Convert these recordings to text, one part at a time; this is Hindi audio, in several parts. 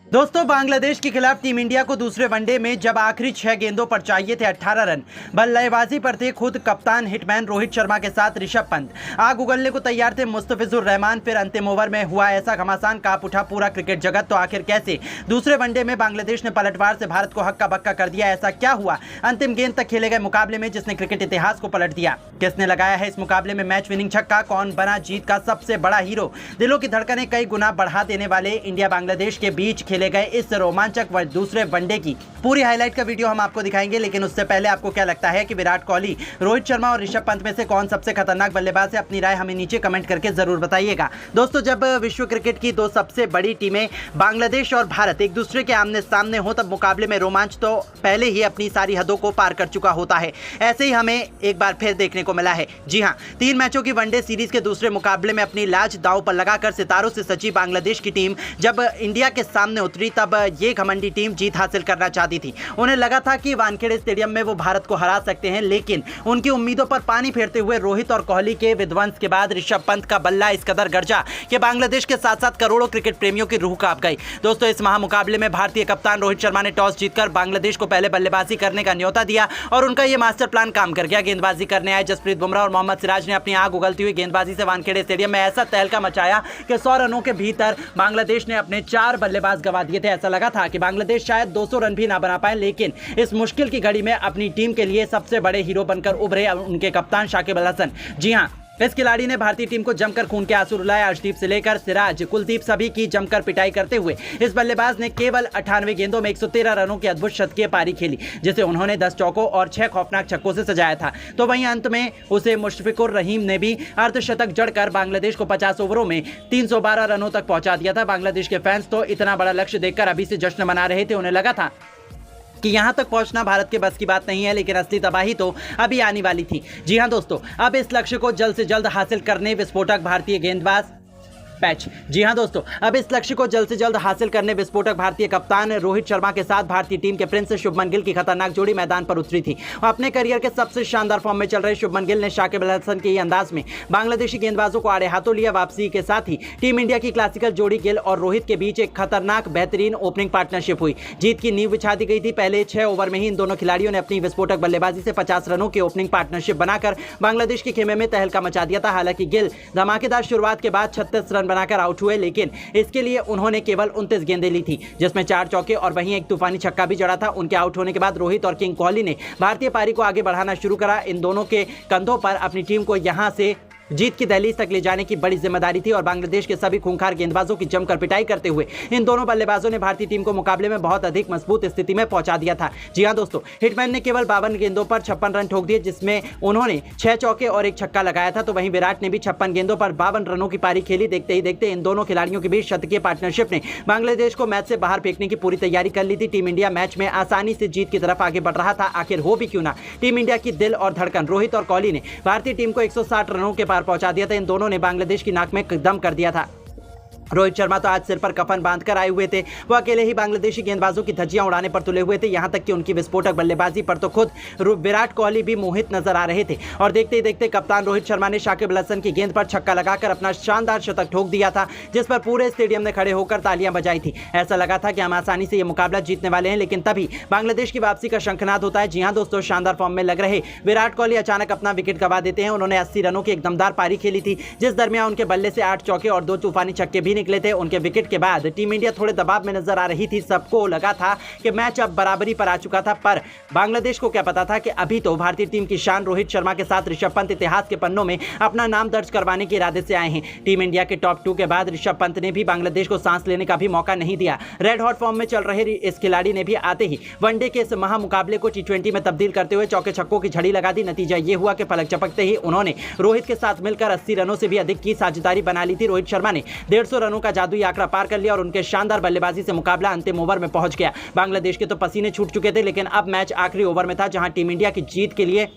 दोस्तों, बांग्लादेश के खिलाफ टीम इंडिया को दूसरे वनडे में जब आखिरी 6 गेंदों पर चाहिए थे 18 रन, बल्लेबाजी पर थे खुद कप्तान हिटमैन रोहित शर्मा के साथ ऋषभ पंत। आग उगलने को तैयार थे मुस्तफिजुर रहमान। फिर अंतिम ओवर में हुआ ऐसा घमासान, कांप उठा पूरा क्रिकेट जगत। तो आखिर कैसे दूसरे वनडे में बांग्लादेश ने पलटवार से भारत को हक्का बक्का कर दिया? ऐसा क्या हुआ अंतिम गेंद तक खेले गए मुकाबले में जिसने क्रिकेट इतिहास को पलट दिया? किसने लगाया है इस मुकाबले में मैच विनिंग छक्का? कौन बना जीत का सबसे बड़ा हीरो? दिलों की धड़कनें कई गुना बढ़ा देने वाले इंडिया बांग्लादेश के बीच खेले गए इस रोमांचक दूसरे वनडे की पूरी हाईलाइट का वीडियो हम आपको दिखाएंगे। लेकिन उससे पहले आपको क्या लगता है कि विराट कोहली, रोहित शर्मा और ऋषभ पंत में से कौन सबसे खतरनाक बल्लेबाज है? अपनी राय हमें नीचे कमेंट करके जरूर बताइएगा। दोस्तों, जब विश्व क्रिकेट की दो सबसे बड़ी टीमें बांग्लादेश और भारत एक दूसरे के आमने सामने हो, तब मुकाबले में रोमांच तो पहले ही अपनी सारी हदों को पार कर चुका होता है। ऐसे ही हमें एक बार फिर देखने को मिला है। जी हां, 3 मैचों की वनडे सीरीज के दूसरे मुकाबले में अपनी लाज दांव पर लगाकर सितारों से सजी बांग्लादेश की टीम जब इंडिया के सामने उतरी, तब ये घमंडी टीम जीत हासिल करना चाहती थी। उन्हें लगा था कि वानखेड़े स्टेडियम में वो भारत को हरा सकते हैं, लेकिन उनकी उम्मीदों पर पानी फेरते हुए रोहित और कोहली के विध्वंस के बाद ऋषभ पंत का बल्ला इस कदर गरजा कि बांग्लादेश के साथ साथ करोड़ों क्रिकेट प्रेमियों की रूह कांप गई। दोस्तों, इस महामुकाबले में भारतीय कप्तान रोहित शर्मा ने टॉस जीतकर बांग्लादेश को पहले बल्लेबाजी करने का न्योता दिया और उनका यह मास्टर प्लान काम कर गया। गेंदबाजी करने आए जसप्रीत बुमराह और मोहम्मद सिराज ने अपनी आग उगलती हुई गेंदबाजी से वानखेड़े स्टेडियम में ऐसा तहलका मचाया कि 100 रनों के भीतर बांग्लादेश ने अपने 4 बल्लेबाज गंवा दिए थे। ऐसा लगा था कि बांग्लादेश शायद 200 रन भी ना बना पाए, लेकिन इस मुश्किल की घड़ी में अपनी टीम के लिए सबसे बड़े हीरो बनकर उभरे उनके कप्तान शाकिब अल हसन। जी हां, इस खिलाड़ी ने भारतीय टीम को जमकर खून के आंसू रुलाए। अर्शदीप से लेकर सिराज, कुलदीप सभी की जमकर पिटाई करते हुए इस बल्लेबाज ने केवल 98 गेंदों में 113 रनों की अद्भुत शतकीय पारी खेली, जिसे उन्होंने 10 चौकों और 6 खौफनाक छक्कों से सजाया था। तो वहीं अंत में उसे मुशफिकुर रहीम ने भी अर्धशतक जड़कर बांग्लादेश को 50 ओवरों में 312 रनों तक पहुंचा दिया था। बांग्लादेश के फैंस तो इतना बड़ा लक्ष्य देखकर अभी से जश्न मना रहे थे। उन्हें लगा था कि यहां तक पहुंचना भारत के बस की बात नहीं है, लेकिन असली तबाही तो अभी आने वाली थी। जी हां दोस्तों, अब इस लक्ष्य को जल्द से जल्द हासिल करने विस्फोटक भारतीय गेंदबाज पैच जी हां दोस्तों, अब इस लक्ष्य को जल्द से जल्द हासिल करने विस्फोटक भारतीय कप्तान रोहित शर्मा के साथ भारतीय टीम के प्रिंस शुभमन गिल की खतरनाक जोड़ी मैदान पर उतरी थी। अपने करियर के सबसे शानदार फॉर्म में चल रहे शुभमन गिल ने शाकिब अल हसन के अंदाज में बांग्लादेशी गेंदबाजों को आड़े हाथों लिया। वापसी के साथ ही टीम इंडिया की क्लासिकल जोड़ी गिल और रोहित के बीच एक खतरनाक बेहतरीन ओपनिंग पार्टनरशिप हुई। जीत की नींव बिछा दी गई थी। पहले 6 ओवर में ही इन दोनों खिलाड़ियों ने अपनी विस्फोटक बल्लेबाजी से 50 रनों की ओपनिंग पार्टनरशिप बनाकर बांग्लादेश के खेमे में तहलका मचा दिया था। हालांकि गिल धमाकेदार शुरुआत के बाद 36 रन बनाकर आउट हुए, लेकिन इसके लिए उन्होंने केवल 29 गेंदें ली थी, जिसमें 4 चौके और वहीं एक तूफानी छक्का भी जड़ा था। उनके आउट होने के बाद रोहित और किंग कोहली ने भारतीय पारी को आगे बढ़ाना शुरू करा। इन दोनों के कंधों पर अपनी टीम को यहां से जीत की दहलीज तक ले जाने की बड़ी जिम्मेदारी थी और बांग्लादेश के सभी खूंखार गेंदबाजों की जमकर पिटाई करते हुए इन दोनों बल्लेबाजों ने भारतीय टीम को मुकाबले में बहुत अधिक मजबूत स्थिति में पहुंचा दिया था। जी हां दोस्तों, हिटमैन ने केवल 52 गेंदों पर 56 रन ठोक दिए, जिसमें उन्होंने 6 चौके और 1 छक्का लगाया था। तो वहीं विराट ने भी 56 गेंदों पर 52 रनों की पारी खेली। देखते ही देखते इन दोनों खिलाड़ियों के बीच शतकीय पार्टनरशिप ने बांग्लादेश को मैच से बाहर फेंकने की पूरी तैयारी कर ली थी। टीम इंडिया मैच में आसानी से जीत की तरफ आगे बढ़ रहा था। आखिर हो भी क्यों ना, टीम इंडिया की दिल और धड़कन रोहित और कोहली ने भारतीय टीम को 160 रनों के पार पहुंचा दिया था। इन दोनों ने बांग्लादेश की नाक में दम कर दिया था। रोहित शर्मा तो आज सिर पर कफन बांधकर आए हुए थे। वो अकेले ही बांग्लादेशी गेंदबाजों की धज्जियां उड़ाने पर तुले हुए थे। यहां तक कि उनकी विस्फोटक बल्लेबाजी पर तो खुद विराट कोहली भी मोहित नजर आ रहे थे। और देखते ही देखते कप्तान रोहित शर्मा ने शाकिब अल हसन की गेंद पर छक्का लगाकर अपना शानदार शतक ठोक दिया था, जिस पर पूरे स्टेडियम ने खड़े होकर तालियां बजाई थी। ऐसा लगा था कि हम आसानी से यह मुकाबला जीतने वाले हैं, लेकिन तभी बांग्लादेश की वापसी का शंखनाद होता है। जी हां दोस्तों, शानदार फॉर्म में लग रहे विराट कोहली अचानक अपना विकेट गंवा देते हैं। उन्होंने 80 रनों की एक दमदार पारी खेली थी, जिस दरमियान उनके बल्ले से 8 चौके और 2 तूफानी छक्के भी निकले थे। उनके विकेट के बाद टीम इंडिया थोड़े दबाव में नजर आ रही थी। सबको लगा था कि मैच अब बराबरी पर आ चुका था, पर बांग्लादेश को क्या पता था कि अभी तो भारतीय टीम की शान रोहित शर्मा के साथ ऋषभ पंत इतिहास के पन्नों में अपना नाम दर्ज करवाने के इरादे से आए हैं। टीम इंडिया के टॉप 2 के बाद ऋषभ पंत ने भी बांग्लादेश को सांस लेने का भी मौका नहीं दिया। रेड हॉट फॉर्म में चल रहे इस खिलाड़ी ने भी आते ही वनडे के इस महामुकाबले को T20 में तब्दील करते हुए चौके छक्कों की झड़ी लगा दी। नतीजा यह हुआ कि पलक झपकते ही उन्होंने रोहित के साथ मिलकर 80 रनों से भी अधिक की साझेदारी बना ली थी। रोहित शर्मा ने 150 रनों का जादुई आंकड़ा पार कर लिया और उनके शानदार बल्लेबाजी से मुकाबला अंतिम ओवर में पहुंच गया। बांग्लादेश के तो पसीने छूट चुके थे, लेकिन अब मैच आखिरी ओवर में था, जहां टीम इंडिया की जीत के लिए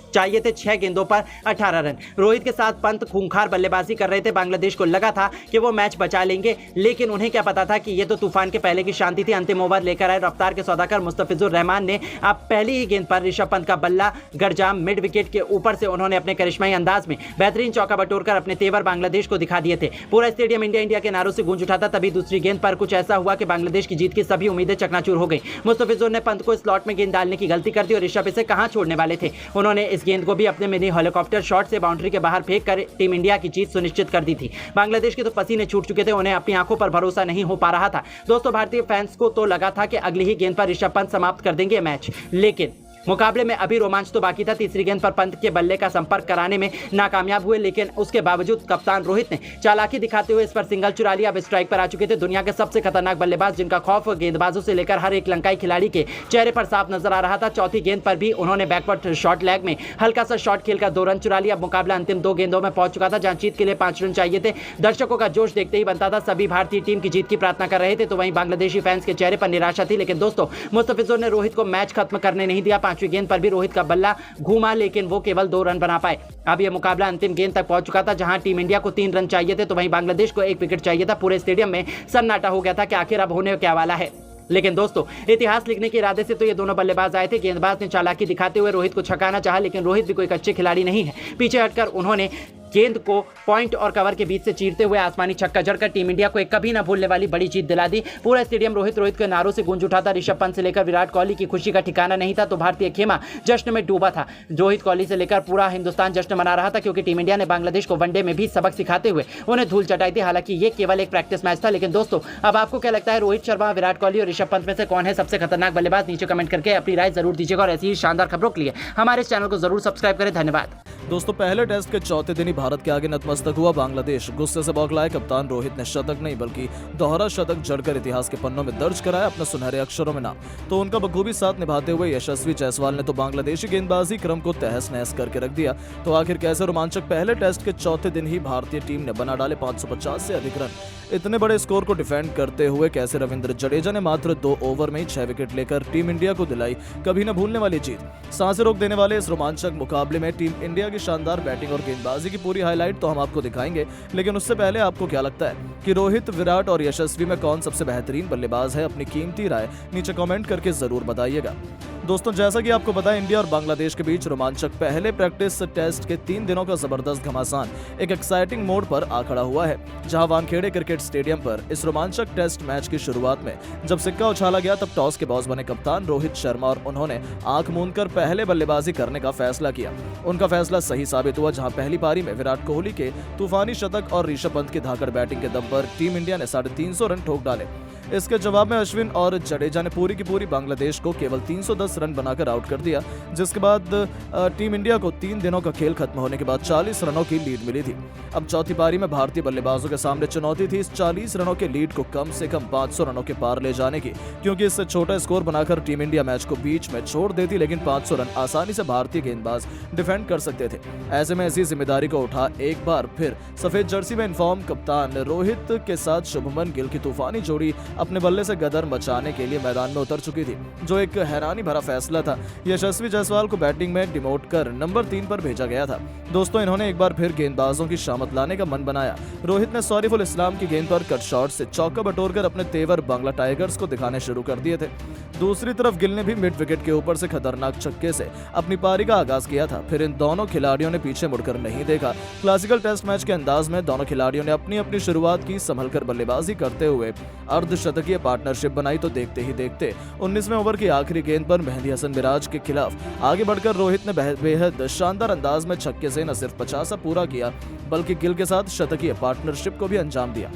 चाहिए थे 6 गेंदों पर 18 रन। रोहित के साथ पंत खूंखार बल्लेबाजी कर रहे थे। बांग्लादेश को लगा था कि वो मैच बचा लेंगे, लेकिन उन्हें क्या पता था कि ये तो तूफान के पहले की शांति थी। अंतिम ओवर लेकर आए रफ्तार के सौदागर मुस्तफिजुर रहमान ने अब पहली ही गेंद पर ऋषभ पंत का बल्ला गरजाम मिड विकेट के ऊपर से उन्होंने अपने करिश्माई अंदाज में बेहतरीन चौका बटोरकर अपने तेवर बांग्लादेश को दिखा दिए थे। पूरा स्टेडियम इंडिया इंडिया के नारों से गूंज उठा था। तभी दूसरी गेंद पर कुछ ऐसा हुआ कि बांग्लादेश की जीत की सभी उम्मीदें चकनाचूर हो गई। मुस्तफिजुर ने पंत को स्लॉट में गेंद डालने की गलती कर दी और ऋषभ इसे कहां छोड़ने वाले थे। उन्होंने इस गेंद को भी अपने मिनी हेलीकॉप्टर शॉट से बाउंड्री के बाहर फेंक कर टीम इंडिया की जीत सुनिश्चित कर दी थी। बांग्लादेश के तो पसीने छूट चुके थे, उन्हें अपनी आंखों पर भरोसा नहीं हो पा रहा था। दोस्तों, भारतीय फैंस को तो लगा था कि अगली ही गेंद पर ऋषभ पंत समाप्त कर देंगे मैच, लेकिन मुकाबले में अभी रोमांच तो बाकी था। तीसरी गेंद पर पंत के बल्ले का संपर्क कराने में नाकामयाब हुए, लेकिन उसके बावजूद कप्तान रोहित ने चालाकी दिखाते हुए इस पर सिंगल चुरा लिया। अब स्ट्राइक पर आ चुके थे दुनिया के सबसे खतरनाक बल्लेबाज, जिनका खौफ गेंदबाजों से लेकर हर एक लंकाई खिलाड़ी के चेहरे पर साफ नजर आ रहा था। चौथी गेंद पर भी उन्होंने बैकवर्ड शॉर्ट लेग में हल्का सा शॉट खेलकर 2 रन चुरा लिया। मुकाबला अंतिम 2 गेंदों में पहुंच चुका था, जहां जीत के लिए 5 रन चाहिए थे। दर्शकों का जोश देखते ही बनता था। सभी भारतीय टीम की जीत की प्रार्थना कर रहे थे, तो वहीं बांग्लादेशी फैंस के चेहरे पर निराशा थी। लेकिन दोस्तों, मुस्तफिजुर ने रोहित को मैच खत्म करने नहीं दिया। 5वीं गेंद पर भी रोहित का बल्ला घूमा, लेकिन वो केवल 2 रन बना पाए। अब यह मुकाबला अंतिम गेंद तक पहुंच चुका था, जहां टीम इंडिया को 3 रन चाहिए थे, तो वहीं बांग्लादेश को 1 विकेट चाहिए था। पूरे स्टेडियम में सन्नाटा हो गया था कि आखिर अब होने क्या वाला है। लेकिन दोस्तों, इतिहास लिखने के इरादे से तो ये दोनों बल्लेबाज आए थे। गेंदबाज ने चालाकी दिखाते हुए रोहित को छकाना चाहा, लेकिन रोहित भी कोई कच्चे खिलाड़ी नहीं है। पीछे हटकर उन्होंने गेंद को पॉइंट और कवर के बीच से चीरते हुए आसमानी छक्का जड़कर टीम इंडिया को एक कभी ना भूलने वाली बड़ी जीत दिला दी। पूरा स्टेडियम रोहित रोहित के नारों से गूंज उठा था। ऋषभ पंत से लेकर विराट कोहली की खुशी का ठिकाना नहीं था, तो भारतीय खेमा जश्न में डूबा था। रोहित कोहली से लेकर पूरा हिंदुस्तान जश्न मना रहा था, क्योंकि टीम इंडिया ने बांग्लादेश को वनडे में भी सबक सिखाते हुए उन्हें धूल चटाई थी। हालांकि ये केवल एक प्रैक्टिस मैच था। लेकिन दोस्तों, अब आपको क्या लगता है, रोहित शर्मा, विराट कोहली और ऋषभ पंत में से कौन है सबसे खतरनाक बल्लेबाज? नीचे कमेंट करके अपनी राय जरूर दीजिएगा और ऐसी ही शानदार खबरों के लिए हमारे इस चैनल को जरूर सब्सक्राइब करें। धन्यवाद। दोस्तों, पहले टेस्ट के चौथे दिन ही भारत के आगे नतमस्तक हुआ बांग्लादेश। गुस्से से बौखलाए कप्तान रोहित ने शतक नहीं बल्कि दोहरा शतक जड़कर इतिहास के पन्नों में दर्ज कराया अपने सुनहरे अक्षरों में नाम। तो उनका बखूबी साथ निभाते हुए यशस्वी जायसवाल ने तो बांग्लादेशी गेंदबाजी क्रम को तहस नहस करके रख दिया। तो आखिर कैसे रोमांचक पहले टेस्ट के चौथे दिन ही भारतीय टीम ने बना डाले 550 से अधिक रन। इतने बड़े स्कोर को डिफेंड करते हुए कैसे रविंद्र जडेजा ने मात्र 2 ओवर में ही 6 विकेट लेकर टीम इंडिया को दिलाई कभी न भूलने वाली जीत। सांसें रोक देने वाले इस रोमांचक मुकाबले में टीम इंडिया की शानदार बैटिंग और गेंदबाजी की पूरी हाईलाइट तो हम आपको दिखाएंगे, लेकिन उससे पहले आपको क्या लगता है कि रोहित, विराट और यशस्वी में कौन सबसे बेहतरीन बल्लेबाज है? अपनी कीमती राय नीचे कमेंट करके जरूर बताइएगा। दोस्तों, जैसा कि आपको पता है, इंडिया और बांग्लादेश के बीच रोमांचक पहले प्रैक्टिस टेस्ट के 3 दिनों का जबरदस्त घमासान एक एक्साइटिंग मोड पर आ खड़ा हुआ है, जहां वानखेड़े क्रिकेट स्टेडियम पर इस रोमांचक टेस्ट मैच की शुरुआत में जब सिक्का उछाला गया, तब टॉस के बॉस बने कप्तान रोहित शर्मा और उन्होंने आंख मूंदकर पहले बल्लेबाजी करने का फैसला किया। उनका फैसला सही साबित हुआ, जहां पहली पारी में विराट कोहली के तूफानी शतक और ऋषभ पंत की धाकड़ बैटिंग के दम पर टीम इंडिया ने 350 रन ठोक डाले। इसके जवाब में अश्विन और जडेजा ने पूरी की पूरी बांग्लादेश को केवल 310 रन बनाकर आउट कर दिया, जिसके बाद टीम इंडिया को 3 दिनों का खेल खत्म होने के बाद 40 रनों की लीड मिली थी। अब चौथी पारी में भारतीय बल्लेबाजों के सामने चुनौती थी इस 40 रनों के लीड को कम से कम 500 रनों के पार ले जाने की, क्योंकि इससे छोटा स्कोर बनाकर टीम इंडिया मैच को बीच में छोड़ देती, लेकिन 500 रन आसानी से भारतीय गेंदबाज डिफेंड कर सकते थे। ऐसे में इसी जिम्मेदारी को उठा एक बार फिर सफेद जर्सी में इन्फॉर्म कप्तान रोहित के साथ शुभमन गिल की तूफानी जोड़ी अपने बल्ले से गदर मचाने के लिए मैदान में उतर चुकी थी, जो एक हैरानी भरा फैसला था। यशस्वी जायसवाल को बैटिंग में डिमोट कर नंबर 3 पर भेजा गया था। दोस्तों, इन्होंने एक बार फिर गेंदबाजों की शामत लाने का मन बनाया। रोहित ने सॉरीफुल इस्लाम की गेंद पर कट शॉट से चौका बटोरकर अपने तेवर बांग्ला टाइगर्स को दिखाने शुरू कर दिए थे। दूसरी तरफ गिल ने भी मिड विकेट के ऊपर से खतरनाक छक्के से अपनी पारी का आगाज किया था। फिर इन दोनों खिलाड़ियों ने पीछे मुड़कर नहीं देखा। क्लासिकल टेस्ट मैच के अंदाज में दोनों खिलाड़ियों ने अपनी अपनी शुरुआत की, संभलकर बल्लेबाजी करते हुए अर्धशतकीय पार्टनरशिप बनाई। तो देखते ही देखते 19वें ओवर की आखिरी गेंद पर मेहदी हसन मिराज के खिलाफ आगे बढ़कर रोहित ने बेहद शानदार अंदाज में छक्के से न सिर्फ 50 पूरा किया, बल्कि गिल के साथ शतकीय पार्टनरशिप को भी अंजाम दिया।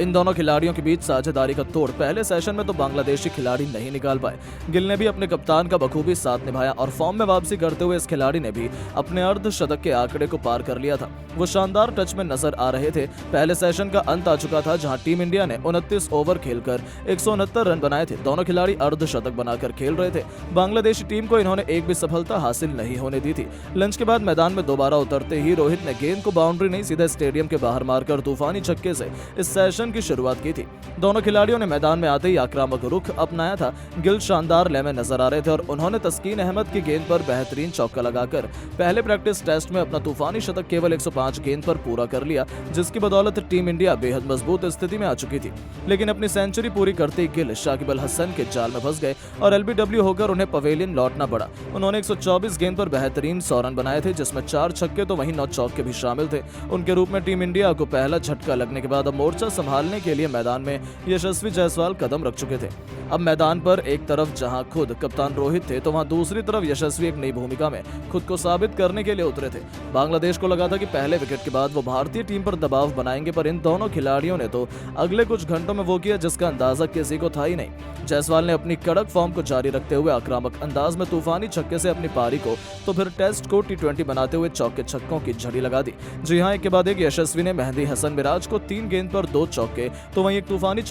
इन दोनों खिलाड़ियों के बीच साझेदारी का तोड़ पहले सेशन में तो बांग्लादेशी खिलाड़ी नहीं निकाल पाए। गिल ने भी अपने कप्तान का बखूबी साथ निभाया और फॉर्म में वापसी करते हुए इस खिलाड़ी ने भी अपने अर्धशतक के आंकड़े को पार कर लिया था। वो शानदार टच में नजर आ रहे थे। पहले सेशन का अंत आ चुका था, जहां टीम इंडिया ने 29 ओवर खेलकर 169 रन बनाए थे। दोनों खिलाड़ी अर्धशतक बनाकर खेल रहे थे। बांग्लादेशी टीम को इन्होंने एक भी सफलता हासिल नहीं होने दी थी। लंच के बाद मैदान में दोबारा उतरते ही रोहित ने गेंद को बाउंड्री नहीं, सीधे स्टेडियम के बाहर मारकर तूफानी छक्के से इस सेशन सेशन की शुरुआत की थी। दोनों खिलाड़ियों ने मैदान में आते ही आक्रामक रुख अपनाया था। गिल शानदार लय में नजर आ रहे थे और उन्होंने तस्कीन अहमद की गेंद पर बेहतरीन चौका लगाकर पहले प्रैक्टिस टेस्ट में अपना तूफानी शतक केवल 105 गेंद पर पूरा कर लिया, जिसकी बदौलत टीम इंडिया बेहद मजबूत स्थिति में आ चुकी थी। लेकिन अपनी सेंचुरी पूरी करते ही गिल शाकिब अल हसन के जाल में फंस गए और एलबीडब्ल्यू होकर उन्हें पवेलियन लौटना पड़ा। उन्होंने 124 गेंद पर बेहतरीन 100 रन बनाए थे, जिसमें 4 छक्के तो वहीं 9 चौके भी शामिल थे। उनके रूप में टीम इंडिया को पहला झटका लगने के बाद अब मोर्चा संभालने के लिए मैदान में यशस्वी जायसवाल कदम रख चुके थे। अब मैदान पर एक तरफ जहां खुद कप्तान रोहित थे, तो वहां दूसरी तरफ यशस्वी एक नई भूमिका में खुद को साबित करने के लिए उतरे थे। बांग्लादेश को लगा था कि पहले विकेट के बाद वो भारतीय टीम पर दबाव बनाएंगे, पर इन दोनों खिलाड़ियों ने तो अगले कुछ घंटों में वो किया जिसका अंदाजा किसी को था ही नहीं। जायसवाल ने अपनी कड़क फॉर्म को जारी रखते हुए आक्रामक अंदाज में तूफानी छक्के से अपनी पारी को तो फिर टेस्ट को T20 बनाते हुए चौके छक्कों की झड़ी लगा दी। जी हां, एक के बाद एक यशस्वी ने मेहंदी हसन मिराज को 3 गेंद पर 2 चौके तो वहीं एक तूफानी